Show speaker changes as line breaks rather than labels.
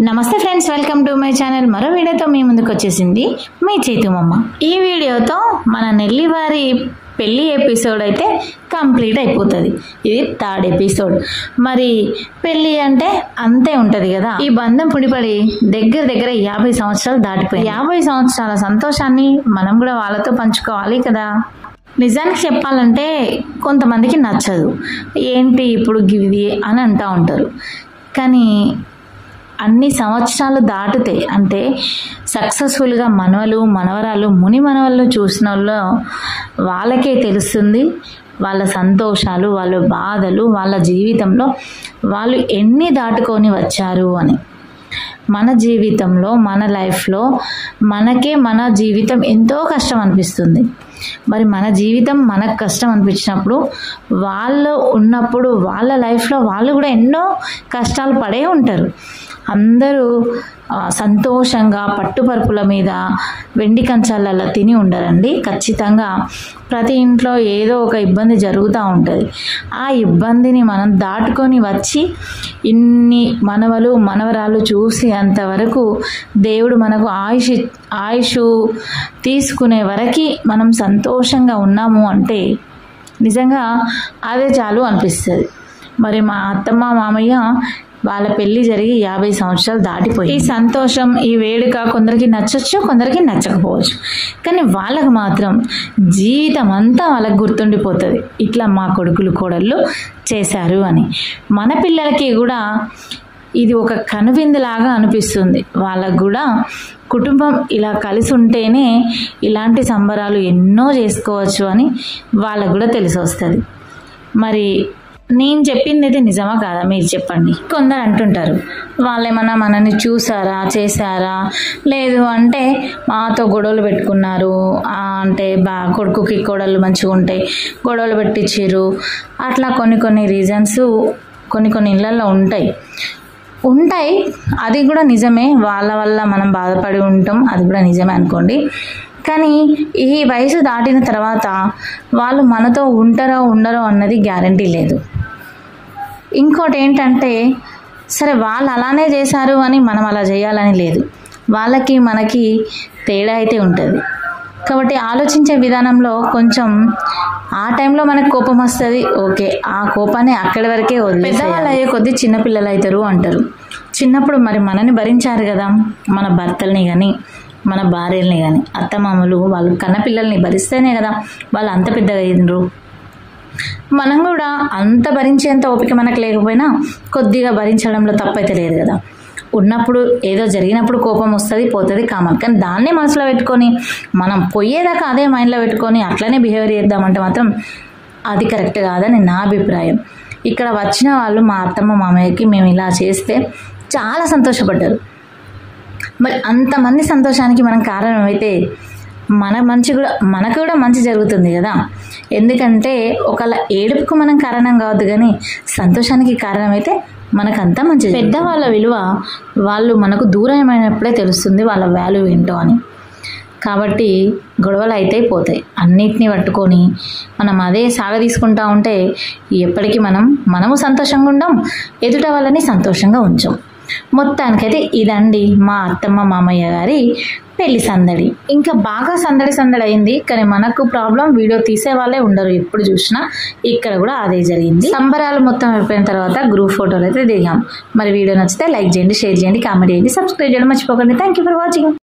నమస్తే friends, welcome to my channel. మరో వీడియోతో మీ ముందుకు వచ్చేసింది మీ చేతుమమ్మ. ఈ వీడియోతో మన నెల్లివారి పెళ్లి ఎపిసోడ్ అయితే కంప్లీట్ అయిపోతుంది. ఇది థర్డ్ ఎపిసోడ్. మరి పెళ్లి అంటే అంతే ఉంటుంది కదా. ఈ బంధం పుడిపడి దగ్గర 50 సంవత్సరాలు దాటిపోయి 50 సంవత్సరాల సంతోషాన్ని మనం కూడా వాళ్ళతో పంచుకోవాలి కదా. నిజానికి చెప్పాలంటే కొంతమందికి నచ్చదు, ఏంటి ఇప్పుడు గివి అని అంటూ ఉంటారు. కానీ అన్ని సంవత్సరాలు దాటితే అంటే సక్సెస్ఫుల్గా మనవలు మనవరాలు ముని మనవళ్ళు చూసిన వాళ్ళకే తెలుస్తుంది వాళ్ళ సంతోషాలు, వాళ్ళ బాధలు, వాళ్ళ జీవితంలో వాళ్ళు ఎన్ని దాటుకొని వచ్చారు అని. మన జీవితంలో మన లైఫ్లో మనకే మన జీవితం ఎంతో కష్టం అనిపిస్తుంది. మరి మన జీవితం మనకు కష్టం అనిపించినప్పుడు వాళ్ళు ఉన్నప్పుడు వాళ్ళ లైఫ్లో వాళ్ళు కూడా ఎన్నో కష్టాలు పడే ఉంటారు. అందరూ సంతోషంగా పట్టుపరుపుల మీద వెండి కంచాలలో తిని ఉండరండి. ఖచ్చితంగా ప్రతి ఇంట్లో ఏదో ఒక ఇబ్బంది జరుగుతూ ఉంటుంది. ఆ ఇబ్బందిని మనం దాటుకొని వచ్చి ఇన్ని మనవలు మనవరాలు చూసి అంతవరకు దేవుడు మనకు ఆయుష్ తీసుకునే వరకు మనం సంతోషంగా ఉన్నాము అంటే నిజంగా అదే చాలు అనిపిస్తుంది. మరి మా అత్తమ్మ మామయ్య వాళ్ళ పెళ్లి జరిగి 50 సంవత్సరాలు దాటిపోయి ఈ సంతోషం ఈ వేడుక కొందరికి నచ్చచ్చు, కొందరికి నచ్చకపోవచ్చు. కానీ వాళ్ళకు మాత్రం జీవితం అంతా వాళ్ళకు గుర్తుండిపోతుంది, ఇట్లా మా కొడుకులు కోడళ్ళు చేశారు అని. మన పిల్లలకి కూడా ఇది ఒక కనువిందులాగా అనిపిస్తుంది. వాళ్ళకు కూడా కుటుంబం ఇలా కలిసి ఉంటేనే ఇలాంటి సంబరాలు ఎన్నో చేసుకోవచ్చు అని వాళ్ళకు కూడా తెలిసి వస్తుంది. మరి నేను చెప్పింది అయితే నిజమా కాదా మీరు చెప్పండి. కొందరు అంటుంటారు వాళ్ళేమన్నా మనల్ని చూసారా చేశారా, లేదు అంటే మాతో గొడవలు పెట్టుకున్నారు అంటే కొడుకుకి కోడళ్ళు మంచిగా ఉంటే గొడవలు పెట్టించారు. అట్లా కొన్ని రీజన్స్ కొన్ని ఇళ్ళల్లో ఉంటాయి. అది కూడా నిజమే, వాళ్ళ వల్ల మనం బాధపడి ఉంటాం, అది కూడా నిజమే అనుకోండి. కానీ ఈ వయసు దాటిన తర్వాత వాళ్ళు మనతో ఉంటారో ఉండరో అన్నది గ్యారంటీ లేదు. ఇంకోటి ఏంటంటే సరే వాళ్ళు అలానే చేశారు అని మనం అలా చేయాలని లేదు. వాళ్ళకి మనకి తేడా అయితే ఉంటుంది. కాబట్టి ఆలోచించే విధానంలో కొంచెం ఆ టైంలో మనకు కోపం వస్తుంది, ఓకే, ఆ కోపాన్ని అక్కడి వరకే వదిలేయాలి. పెద్దవాళ్ళు అయ్యే కొద్దీ చిన్నపిల్లలు అవుతారు అంటారు. చిన్నప్పుడు మరి మనని భరించారు కదా, మన భర్తల్ని కానీ మన భార్యల్ని కానీ అత్తమామలు వాళ్ళు కన్నపిల్లల్ని భరిస్తేనే కదా వాళ్ళు అంత పెద్దగా అయ్యిండ్రు. మనం కూడా అంత భరించేంత ఓపిక మనకు లేకపోయినా కొద్దిగా భరించడంలో తప్పైతే లేదు కదా. ఉన్నప్పుడు ఏదో జరిగినప్పుడు కోపం వస్తుంది పోతుంది కామన్. కానీ దాన్నే మనసులో పెట్టుకొని మనం పోయేదాకా అదే మైండ్లో పెట్టుకొని అట్లనే బిహేవియర్ చేద్దామంటే మాత్రం అది కరెక్ట్ కాదని నా అభిప్రాయం. ఇక్కడ వచ్చిన వాళ్ళు మా అత్తమ్మ మామయ్యకి మేము ఇలా చేస్తే చాలా సంతోషపడ్డారు. మరి అంతమంది సంతోషానికి మనం కారణం అయితే మనకు కూడా మంచి జరుగుతుంది కదా. ఎందుకంటే ఒకళ్ళ ఏడుపుకు మనం కారణం కావద్దు, కానీ సంతోషానికి కారణం అయితే మనకంతా మంచి. పెద్దవాళ్ళ విలువ వాళ్ళు మనకు దూరమైనప్పుడే తెలుస్తుంది వాళ్ళ వాల్యూ ఏంటో అని. కాబట్టి గొడవలు అయితే పోతాయి. అన్నిటినీ పట్టుకొని మనం అదే సాగదీసుకుంటూ ఉంటే ఎప్పటికీ మనము సంతోషంగా ఉండం, ఎదుట వాళ్ళని సంతోషంగా ఉంచాం. మొత్తానికైతే ఇదండి మా అత్తమ్మ మామయ్య గారి పెళ్లి సందడి. ఇంకా బాగా సందడి అయింది. కానీ మనకు ప్రాబ్లం వీడియో తీసే వాళ్ళే ఉండరు, ఎప్పుడు చూసినా. ఇక్కడ కూడా అదే జరిగింది. సంబరాలు మొత్తం అయిపోయిన తర్వాత గ్రూప్ ఫోటోలు అయితే దిగాం. మరి వీడియో నచ్చితే లైక్ చేయండి, షేర్ చేయండి, కామెంట్ చేయండి, సబ్స్క్రైబ్ చేయడం మర్చిపోకండి. Thank you for watching.